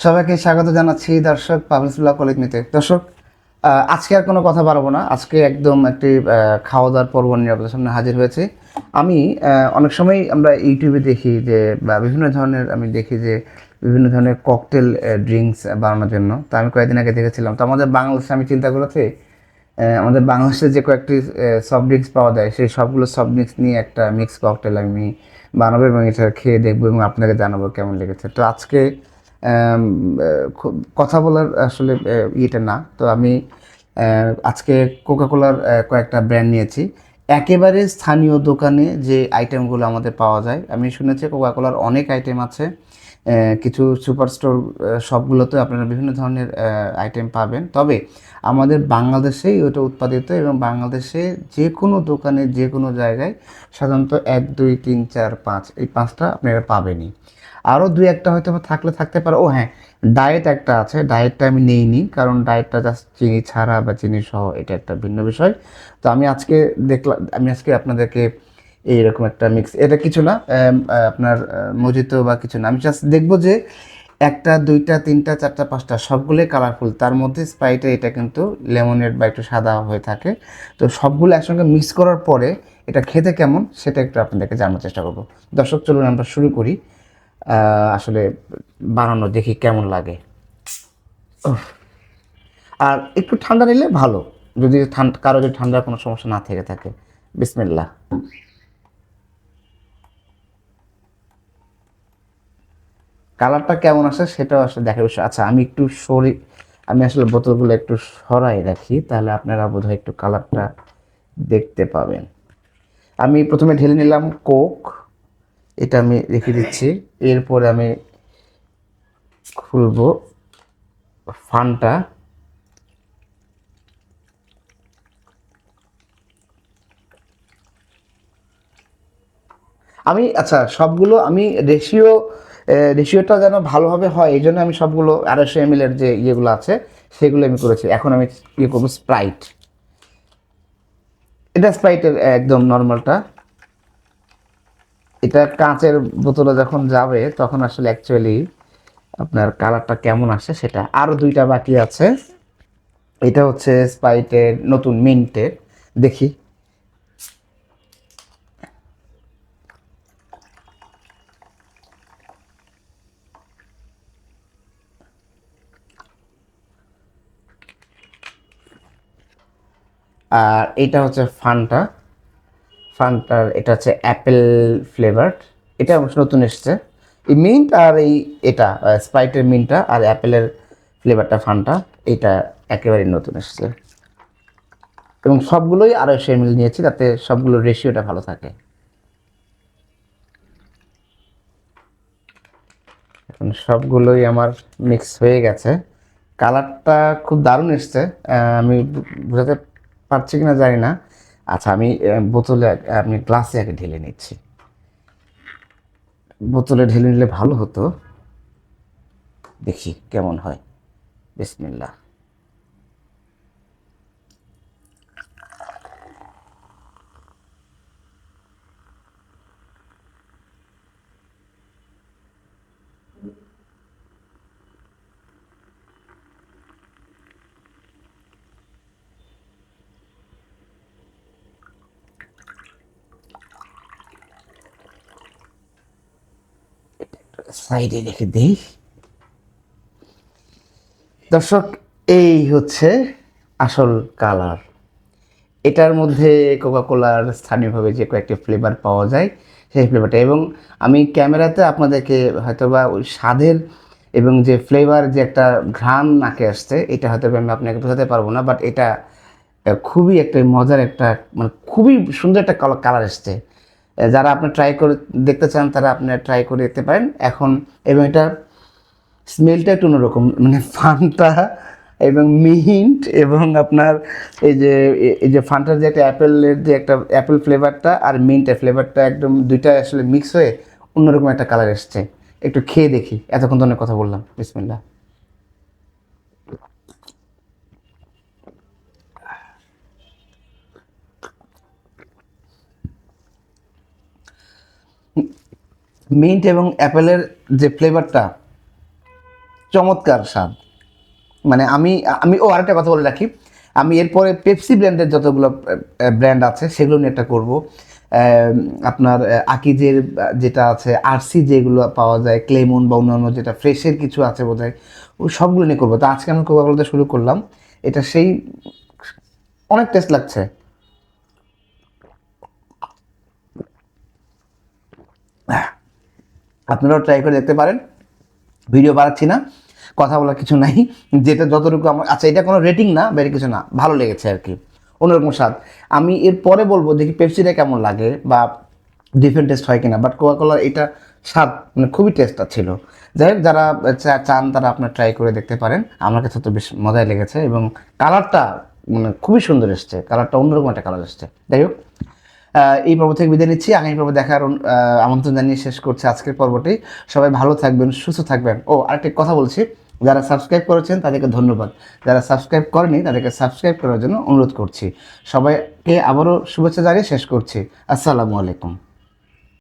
সবাইকে স্বাগত জানাচ্ছি দর্শক পাবলিক ব্লগ কলেজমিতে। দর্শক, আজকে আর কোনো কথা বাড়াবো না। আজকে একদম একটি খাওয়া দাওয়ার পর্ব নিয়ে আপনাদের সামনে হাজির হয়েছে। আমি অনেক সময় আমরা ইউটিউবে দেখি যে বা বিভিন্ন ধরনের আমি দেখি যে বিভিন্ন ধরনের ককটেল ড্রিঙ্কস বানানোর জন্য। তো আমি কয়েকদিন আগে দেখেছিলাম। তো আমাদের বাংলাদেশে আমি চিন্তা করেছি আমাদের বাংলাদেশে যে কয়েকটি সফট ড্রিঙ্কস পাওয়া যায় সেই সবগুলো সফট ড্রিঙ্কস নিয়ে একটা মিক্স ককটেল আমি বানাবো এবং এটা খেয়ে দেখবো এবং আপনাকে জানাবো কেমন লেগেছে। তো আজকে কথা বলার আসলে ইয়েটা না। তো আমি আজকে কোকাকোলার কয়েকটা ব্র্যান্ড নিয়েছি। একেবারে স্থানীয় দোকানে যে আইটেমগুলো আমাদের পাওয়া যায়, আমি শুনেছি কোকাকোলার অনেক আইটেম আছে। কিছু সুপার স্টোর সবগুলোতে আপনারা বিভিন্ন ধরনের আইটেম পাবেন। তবে আমাদের বাংলাদেশেই ওটা উৎপাদিত এবং বাংলাদেশে যে কোনো দোকানে যে কোনো জায়গায় সাধারণত 1 2 3 4 5 এই 5টা আপনারা পাবেনই। আরও দুই একটা হয়তো বা থাকলে থাকতে পারে। ও হ্যাঁ, ডায়েট একটা আছে। ডায়েটটা আমি নেইনি, কারণ ডায়েটটা জাস্ট চিনি ছাড়া বা চিনি সহ, এটা একটা ভিন্ন বিষয়। তো আমি আজকে দেখলাম, আমি আজকে আপনাদেরকে এইরকম একটা মিক্স, এটা কিছু না আপনার মজিতো বা কিছু না, আমি জাস্ট দেখবো যে একটা দুইটা তিনটা চারটা পাঁচটা সবগুলোই কালারফুল, তার মধ্যে স্প্রাইটে এটা কিন্তু লেমনেড বা একটু সাদা হয়ে থাকে। তো সবগুলো একসঙ্গে মিক্স করার পরে এটা খেতে কেমন সেটা একটু আপনাদেরকে জানার চেষ্টা করবো। দর্শক, চলুন আমরা শুরু করি। আসলে বানানো দেখি কেমন লাগে। উফ, আর একটু ঠান্ডা নিলে ভালো, যদি ঠান্ডা কারো যদি ঠান্ডার কোনো সমস্যা না থেকে থাকে। বিসমিল্লাহ। কালারটা কেমন আসে সেটাও আসলে দেখার বিষয়। আচ্ছা, আমি একটু আমি আসলে বোতলগুলো একটু সরাই রাখি, তাহলে আপনারা বোধহয় একটু কালারটা দেখতে পাবেন। আমি প্রথমে ঢেলে নিলাম কোক, এটা আমি রেখে দিচ্ছি। এরপরে আমি খুলবো ফান্টা। আমি আচ্ছা, সবগুলো আমি রেশিওটা যেন ভালোভাবে হয় এই জন্য আমি সবগুলো 250 ml এর যে ইয়েগুলো আছে সেগুলো আমি করেছি। এখন আমি ইয়ে করবো স্প্রাইট। এটা স্প্রাইটের একদম নর্মালটা। এটা কাঁচের বোতলে যখন যাবে তখন আসলে অ্যাকচুয়ালি আপনার কালারটা কেমন আসে সেটা। আরও দুইটা বাকি আছে। এটা হচ্ছে স্প্রাইটের নতুন মিন্টের, দেখি। আর এটা হচ্ছে ফান্টা। ফান্টার এটা হচ্ছে অ্যাপেল ফ্লেভার। এটা অবশ্য নতুন এসছে। এই মিন্ট আর এটা স্প্রাইটের মিন্টটা আর অ্যাপেলের ফ্লেভারটা ফান্টা, এটা একেবারে নতুন এসছে। এবং সবগুলোই 250 ml নিয়েছি, যাতে সবগুলোর রেশিওটা ভালো থাকে। এখন সবগুলোই আমার মিক্স হয়ে গেছে। কালারটা খুব দারুণ এসছে। আমি বোঝাতে পারছি কিনা জানি না। আচ্ছা, আমি বোতলে আমি গ্লাসে আগে ঢেলে নিচ্ছি। বোতলে ঢেলে নিলে ভালো হতো। দেখি কেমন হয়। বিসমিল্লাহ। সাইডে রেখে দিই। দর্শক, এই হচ্ছে আসল কালার। এটার মধ্যে কোকাকোলার স্থানীয়ভাবে যে কয়েকটি ফ্লেভার পাওয়া যায় সেই ফ্লেভারটা, এবং আমি ক্যামেরাতে আপনাদেরকে হয়তোবা ওই স্বাদের এবং যে ফ্লেভার যে একটা ঘ্রাণ নাকে আসছে এটা হয়তো আমি আপনাকে বোঝাতে পারবো না, বাট এটা খুবই একটা মজার একটা, মানে খুবই সুন্দর একটা কালার এসছে। যারা আপনি ট্রাই করে দেখতে চান তারা আপনি ট্রাই করে দেখতে পারেন এখন। এবং এটা স্মেলটা একটু অন্যরকম, মানে ফান্টা এবং মিন্ট এবং আপনার এই যে ফান্টার যে একটা অ্যাপেলের যে একটা অ্যাপেল ফ্লেভারটা আর মিন্টের ফ্লেভারটা একদম দুইটা আসলে মিক্স হয়ে অন্যরকম একটা কালার এসছে। একটু খেয়ে দেখি। এতক্ষণ তো অনেক কথা বললাম। বিসমিল্লাহ। মিন্ট এবং অ্যাপেলের যে ফ্লেভারটা, চমৎকার স্বাদ। মানে আমি আমি ও আরেকটা কথা বলে রাখি, আমি এরপরে পেপসি ব্র্যান্ডের যতগুলো ব্র্যান্ড আছে সেগুলো নিয়ে একটা করবো। আপনার আকিজের যেটা আছে, আরসি যেগুলো পাওয়া যায়, ক্লেমন বা অন্যান্য যেটা ফ্রেশের কিছু আছে বোধ হয়, ওই সবগুলো নিয়ে করবো। তো আজকে আমি কোকাকোলাতে শুরু করলাম, এটা সেই অনেক টেস্ট লাগছে। আপনারাও ট্রাই করে দেখতে পারেন। ভিডিও বানাচ্ছি না, কথা বলার কিছু নাই, যেটা যতটুকু আমার, আচ্ছা এটা কোনো রেটিং না, বের কিছু না, ভালো লেগেছে আর কি, অন্যরকম স্বাদ। আমি এর পরে বলবো দেখি পেপসিটা কেমন লাগে বা ডিফারেন্ট টেস্ট হয় কিনা, বাট কোকাকোলার এটা স্বাদ মানে খুবই টেস্টটা ছিল। যাই হোক, যারা চান তারা আপনার ট্রাই করে দেখতে পারেন। আমার কাছে তো বেশ মজাই লেগেছে এবং কালারটা মানে খুবই সুন্দর এসছে, কালারটা অন্যরকম একটা কালার এসছে। যাই হোক, এই পর্ব থেকে বিদায় নিচ্ছি, আগামী পর্ব দেখার আমন্ত্রণ জানিয়ে শেষ করছি আজকের পর্বটি। সবাই ভালো থাকবেন, সুস্থ থাকবেন। ও আরেকটি কথা বলছি, যারা সাবস্ক্রাইব করেছেন তাদেরকে ধন্যবাদ, যারা সাবস্ক্রাইব করেনি তাদেরকে সাবস্ক্রাইব করার জন্য অনুরোধ করছি। সবাইকে আবারও শুভেচ্ছা জানিয়ে শেষ করছি। আসসালামু আলাইকুম।